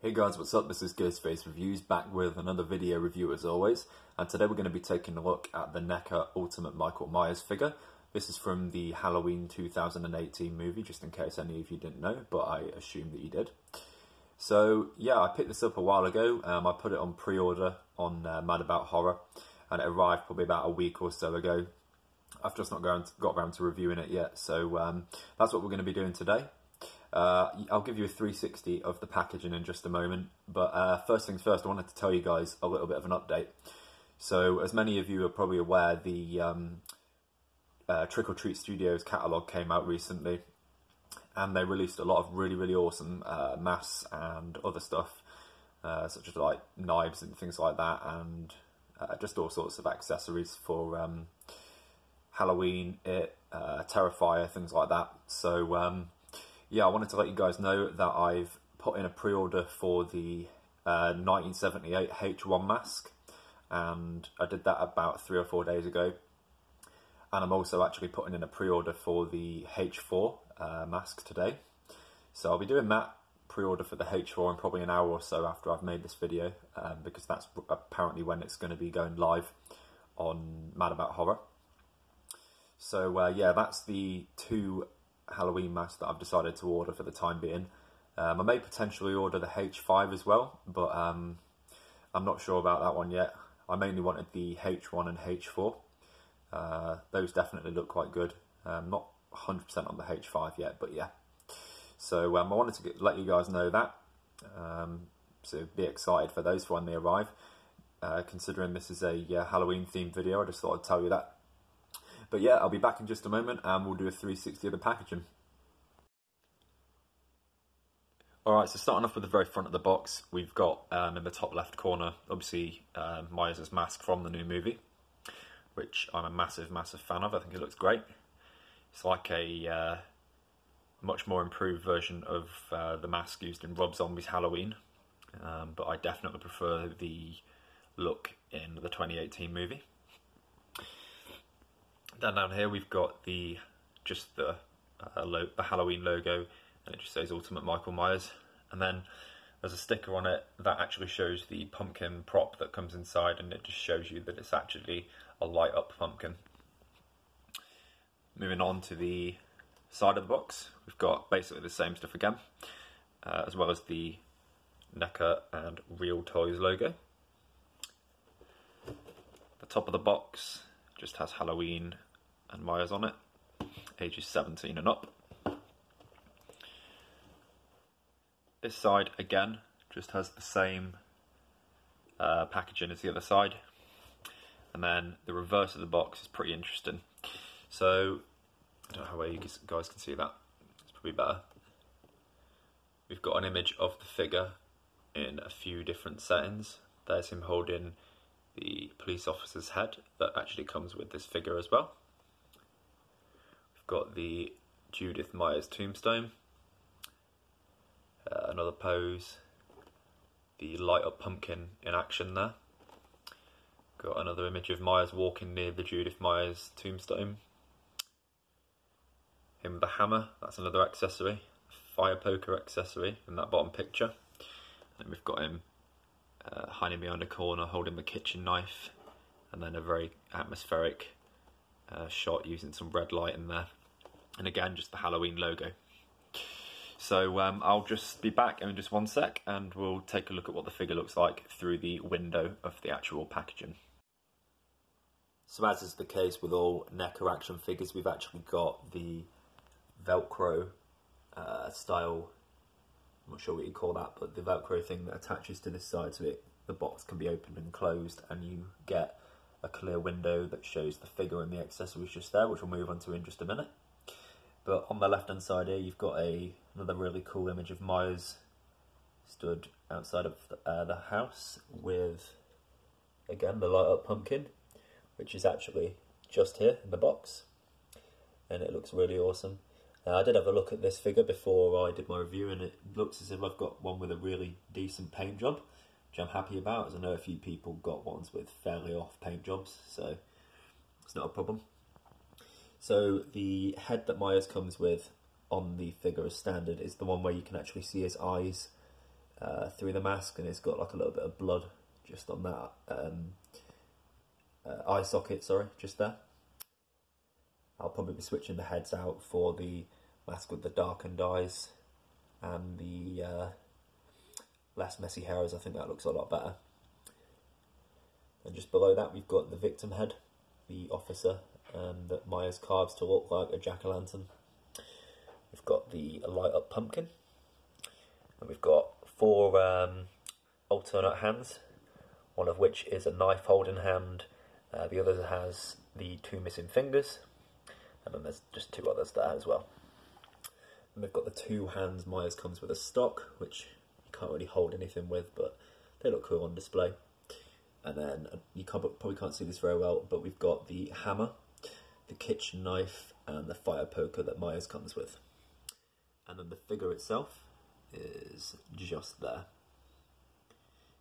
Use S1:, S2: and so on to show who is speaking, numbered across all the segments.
S1: Hey guys, what's up? This is Ghostface Reviews, back with another video review as always. And today we're going to be taking a look at the Neca Ultimate Michael Myers figure. This is from the Halloween 2018 movie, just in case any of you didn't know, but I assume that you did. So yeah, I picked this up a while ago. I put it on pre-order on Mad About Horror, and it arrived probably about a week or so ago. I've just not got around to reviewing it yet, so that's what we're going to be doing today. I'll give you a 360 of the packaging in just a moment, but first things first, I wanted to tell you guys a little bit of an update. So as many of you are probably aware, the Trick or Treat Studios catalogue came out recently, and they released a lot of really awesome masks and other stuff, such as like knives and things like that, and just all sorts of accessories for Halloween, Terrifier, things like that. So yeah, I wanted to let you guys know that I've put in a pre-order for the 1978 H1 mask, and I did that about 3 or 4 days ago. And I'm also actually putting in a pre-order for the H4 mask today. So I'll be doing that pre-order for the H4 in probably an hour or so after I've made this video, because that's apparently when it's going to be going live on Mad About Horror. So yeah, that's the two Halloween mask that I've decided to order for the time being. I may potentially order the H5 as well, but I'm not sure about that one yet. I mainly wanted the H1 and H4. Those definitely look quite good. Not 100% on the H5 yet, but yeah. So I wanted to let you guys know that. So be excited for those for when they arrive. Considering this is a Halloween themed video, I just thought I'd tell you that. But yeah, I'll be back in just a moment and we'll do a 360 of the packaging. Alright, so starting off with the very front of the box, we've got in the top left corner, obviously Myers' mask from the new movie, which I'm a massive fan of. I think it looks great. It's like a much more improved version of the mask used in Rob Zombie's Halloween, but I definitely prefer the look in the 2018 movie. Then down here we've got the Halloween logo, and it just says Ultimate Michael Myers. And then there's a sticker on it that actually shows the pumpkin prop that comes inside, and it just shows you that it's actually a light up pumpkin. Moving on to the side of the box, we've got basically the same stuff again, as well as the Neca and Real Toys logo. The top of the box just has Halloween and Myers on it, ages 17 and up. This side again just has the same packaging as the other side, and then the reverse of the box is pretty interesting. So I don't know how well you guys can see that. It's probably better. We've got an image of the figure in a few different settings. There's him holding the police officer's head that actually comes with this figure as well. We've got the Judith Myers tombstone, another pose, the light up pumpkin in action there. Got another image of Myers walking near the Judith Myers tombstone. Him with the hammer, that's another accessory, fire poker accessory in that bottom picture. And we've got him hiding behind a corner holding the kitchen knife, and then a very atmospheric shot using some red light in there, and again just the Halloween logo. So I'll just be back in just one sec and we'll take a look at what the figure looks like through the window of the actual packaging. So as is the case with all Neca action figures, we've actually got the Velcro style, I'm not sure what you call that, but the Velcro thing that attaches to this side, so the box can be opened and closed, and you get a clear window that shows the figure and the accessories just there, which we'll move on to in just a minute. But on the left hand side here, you've got another really cool image of Myers stood outside of the house with, again, the light up pumpkin, which is actually just here in the box, and it looks really awesome. I did have a look at this figure before I did my review, and it looks as if I've got one with a really decent paint job, which I'm happy about, as I know a few people got ones with fairly off paint jobs, so it's not a problem. So the head that Myers comes with on the figure as standard is the one where you can actually see his eyes through the mask, and it's got like a little bit of blood just on that eye socket, sorry, just there. I'll probably be switching the heads out for the mask with the darkened eyes and the less messy hairs. I think that looks a lot better. And just below that we've got the victim head, the officer that Myers carves to look like a jack-o'-lantern. We've got the light up pumpkin, and we've got 4 alternate hands, one of which is a knife holding hand, the other has the 2 missing fingers, and then there's just 2 others there as well. And we've got the 2 hands Myers comes with a stock, which you can't really hold anything with, but they look cool on display. And then you probably can't see this very well, but we've got the hammer, the kitchen knife, and the fire poker that Myers comes with. And then the figure itself is just there.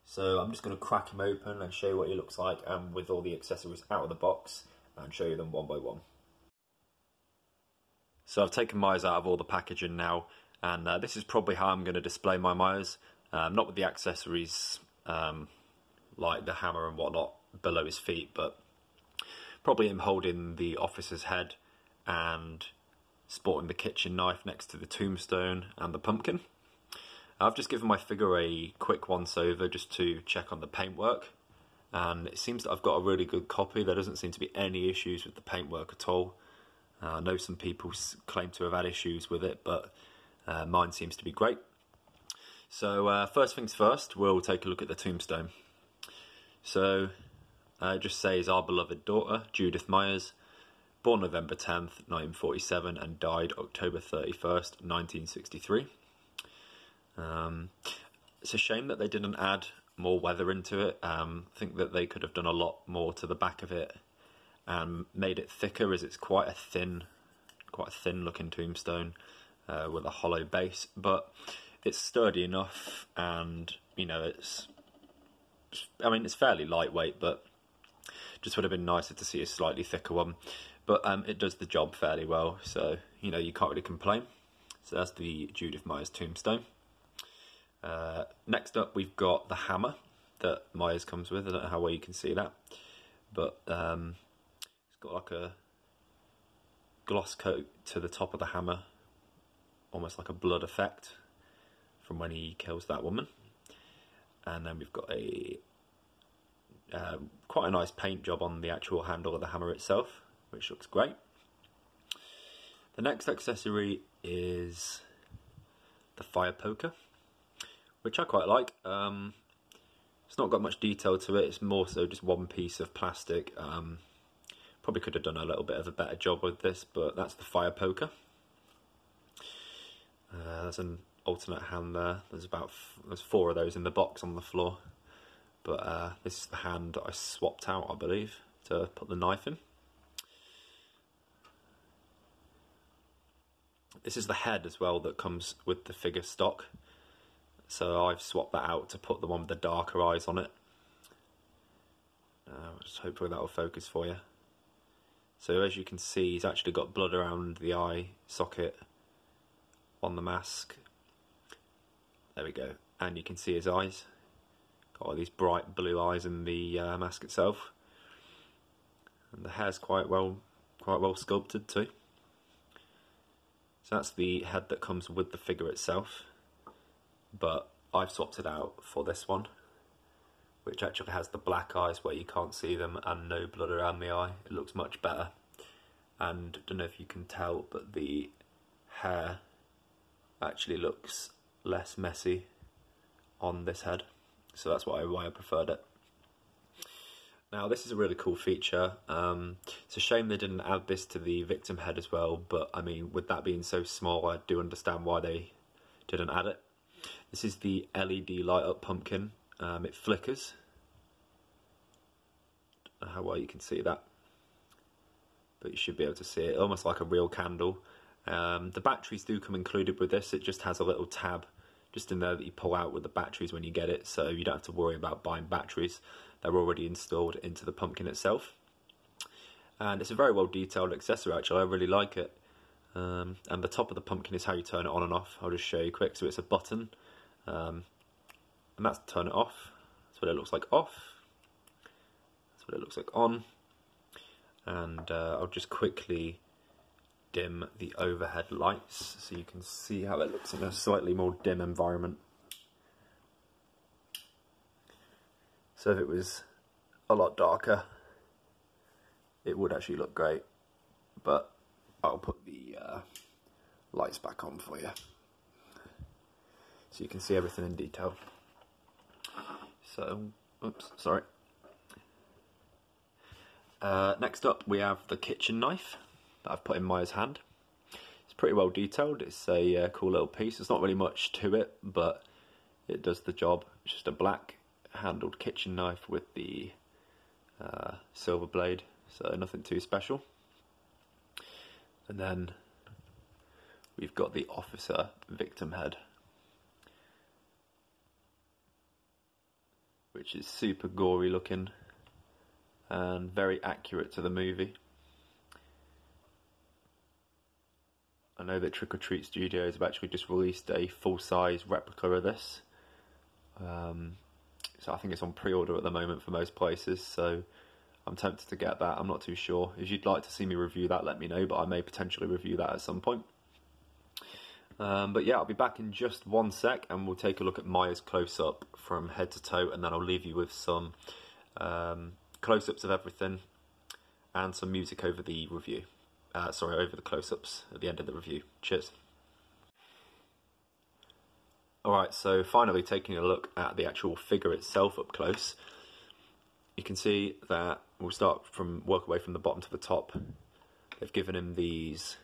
S1: So I'm just going to crack him open and show you what he looks like, and with all the accessories out of the box, and show you them one by one. So I've taken Myers out of all the packaging now, and this is probably how I'm going to display my Myers, not with the accessories like the hammer and whatnot below his feet, but probably him holding the officer's head and sporting the kitchen knife next to the tombstone and the pumpkin. I've just given my figure a quick once over just to check on the paintwork, and it seems that I've got a really good copy. There doesn't seem to be any issues with the paintwork at all. I know some people claim to have had issues with it, but mine seems to be great. So first things first, we'll take a look at the tombstone. So it just says our beloved daughter, Judith Myers, born November 10th, 1947 and died October 31st, 1963. It's a shame that they didn't add more weather into it. I think that they could have done a lot more to the back of it and made it thicker, as it's quite a thin looking tombstone with a hollow base, but it's sturdy enough, and you know, it's fairly lightweight, but just would have been nicer to see a slightly thicker one. But it does the job fairly well, so you know, you can't really complain. So that's the Judith Myers tombstone. Next up we've got the hammer that Myers comes with. I don't know how well you can see that, but it's got like a gloss coat to the top of the hammer, almost like a blood effect from when he kills that woman. And then we've got a quite a nice paint job on the actual handle of the hammer itself, which looks great. The next accessory is the fire poker, which I quite like. It's not got much detail to it, it's more so just one piece of plastic. Probably could have done a little bit of a better job with this, but that's the fire poker. There's an alternate hand there. There's 4 of those in the box on the floor, but this is the hand that I swapped out, I believe, to put the knife in. This is the head as well that comes with the figure stock, so I've swapped that out to put the one with the darker eyes on it. Just hopefully that will focus for you. So as you can see, he's actually got blood around the eye socket on the mask. There we go, and you can see his eyes. Got all these bright blue eyes in the mask itself, and the hair's quite well sculpted too. So that's the head that comes with the figure itself, but I've swapped it out for this one, which actually has the black eyes where you can't see them and no blood around the eye. It looks much better, and I don't know if you can tell, but the hair actually looks less messy on this head, so that's why I preferred it. Now this is a really cool feature. It's a shame they didn't add this to the victim head as well, but I mean, with that being so small, I do understand why they didn't add it. This is the LED light up pumpkin. It flickers. I don't know how well you can see that, but you should be able to see it, almost like a real candle. The batteries do come included with this. It just has a little tab just in there that you pull out with the batteries when you get it, so you don't have to worry about buying batteries. They're already installed into the pumpkin itself, and it's a very well detailed accessory actually. I really like it. And the top of the pumpkin is how you turn it on and off. I'll just show you quick. So it's a button, and that's turn it off. That's what it looks like off. That's what it looks like on. And I'll just quickly dim the overhead lights so you can see how it looks in a slightly more dim environment. So if it was a lot darker, it would actually look great, but I'll put the lights back on for you so you can see everything in detail. So, oops, sorry. Next up we have the kitchen knife that I've put in Maya's hand. It's pretty well detailed. It's a cool little piece. There's not really much to it, but it does the job. It's just a black handled kitchen knife with the silver blade, so nothing too special. And then we've got the officer victim head, which is super gory looking and very accurate to the movie. I know that Trick or Treat Studios have actually just released a full-size replica of this. So I think it's on pre-order at the moment for most places, so I'm tempted to get that. I'm not too sure. If you'd like to see me review that, let me know, but I may potentially review that at some point. But yeah, I'll be back in just one sec and we'll take a look at Maya's close-up from head to toe, and then I'll leave you with some close-ups of everything and some music over the review. Over the close-ups at the end of the review. Cheers. Alright, so finally taking a look at the actual figure itself up close, you can see that we'll work away from the bottom to the top. They've given him these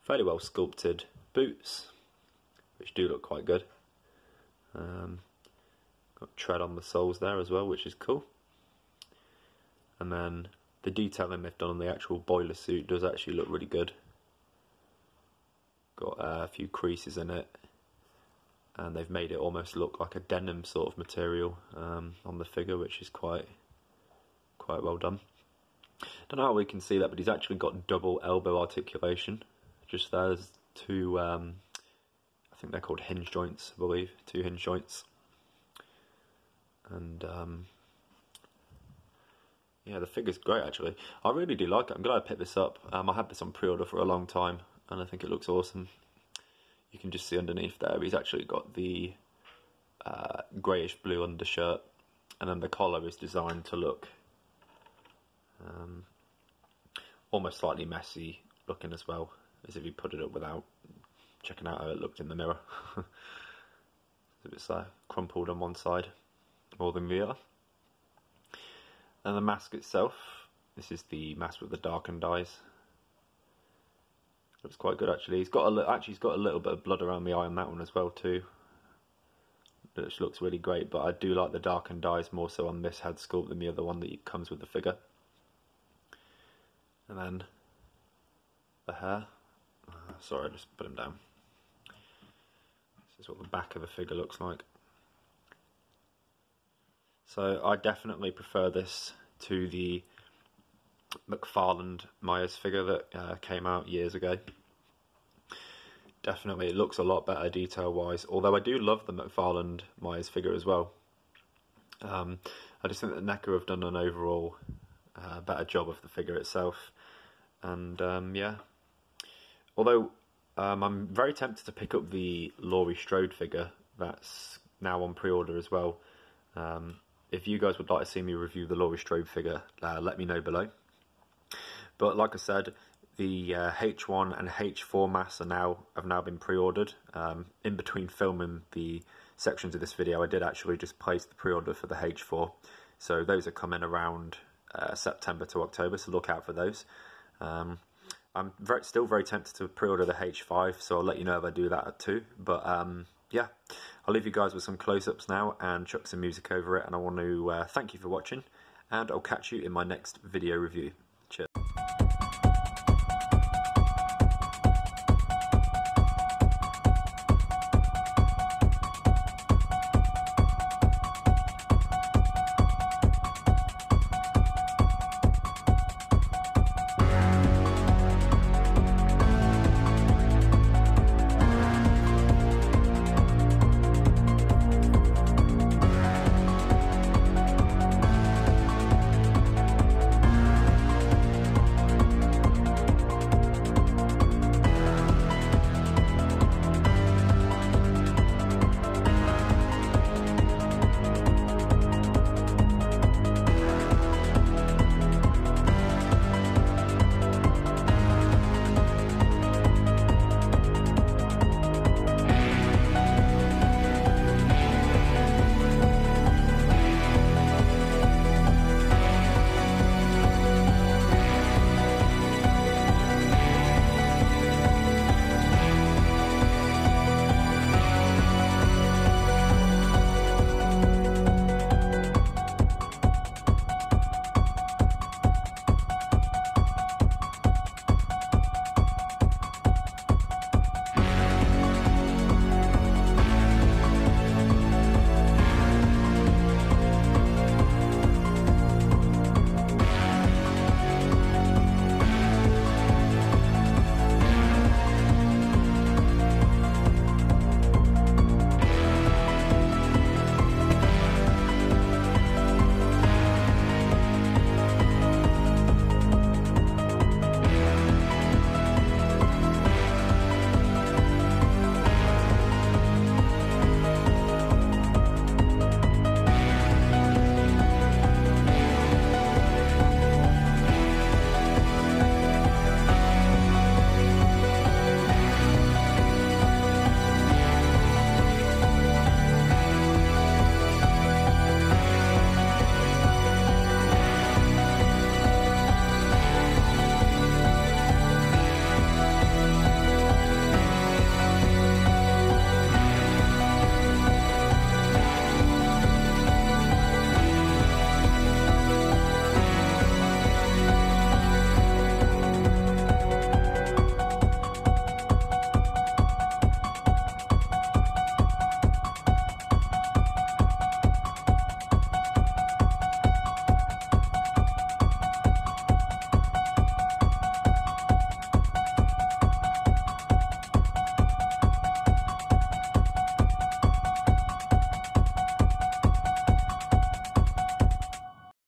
S1: fairly well sculpted boots, which do look quite good. Got tread on the soles there as well, which is cool. And then the detailing they've done on the actual boiler suit does actually look really good. Got a few creases in it, and they've made it almost look like a denim sort of material on the figure, which is quite well done. Don't know how we can see that, but he's actually got double elbow articulation. Just there's two, I think they're called hinge joints, I believe, 2 hinge joints. And yeah, the figure's great actually. I really do like it. I'm glad I picked this up. I had this on pre-order for a long time, and I think it looks awesome. You can just see underneath there, he's actually got the greyish blue undershirt, and then the collar is designed to look almost slightly messy looking as well, as if you put it up without checking out how it looked in the mirror. It's crumpled on one side more than the other. And the mask itself, this is the mask with the darkened eyes. Looks quite good actually. He's got a little bit of blood around the eye on that one as well too, which looks really great. But I do like the darkened eyes more so on this head sculpt than the other one that comes with the figure. And then the hair. Sorry, I just put him down. This is what the back of the figure looks like. So I definitely prefer this to the McFarlane Myers figure that came out years ago. Definitely, it looks a lot better detail-wise, although I do love the McFarlane Myers figure as well. I just think that Neca have done an overall better job of the figure itself. And yeah, although I'm very tempted to pick up the Laurie Strode figure that's now on pre-order as well. If you guys would like to see me review the Laurie Strode figure, let me know below. But like I said, the H1 and H4 masks have now been pre-ordered. In between filming the sections of this video, I did actually just place the pre-order for the H4. So those are coming around September to October, so look out for those. I'm still very tempted to pre-order the H5, so I'll let you know if I do that too. But yeah, I'll leave you guys with some close-ups now and chuck some music over it. And I want to thank you for watching, and I'll catch you in my next video review.